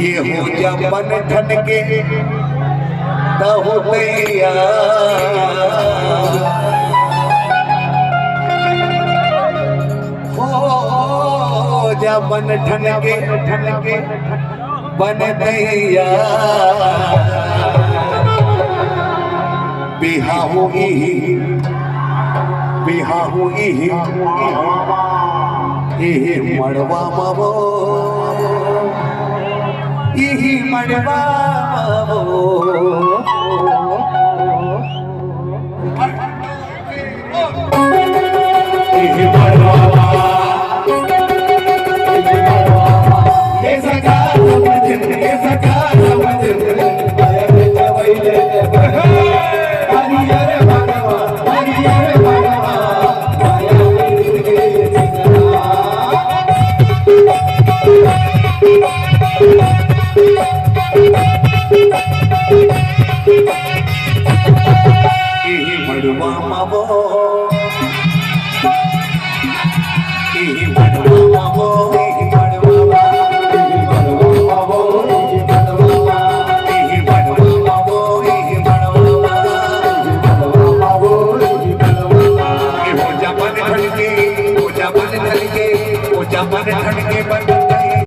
ये हो जबन ठन के तैयार हो जबन ठन के बन तैयार बिहाहू मड़वा बाबो यही मड़वा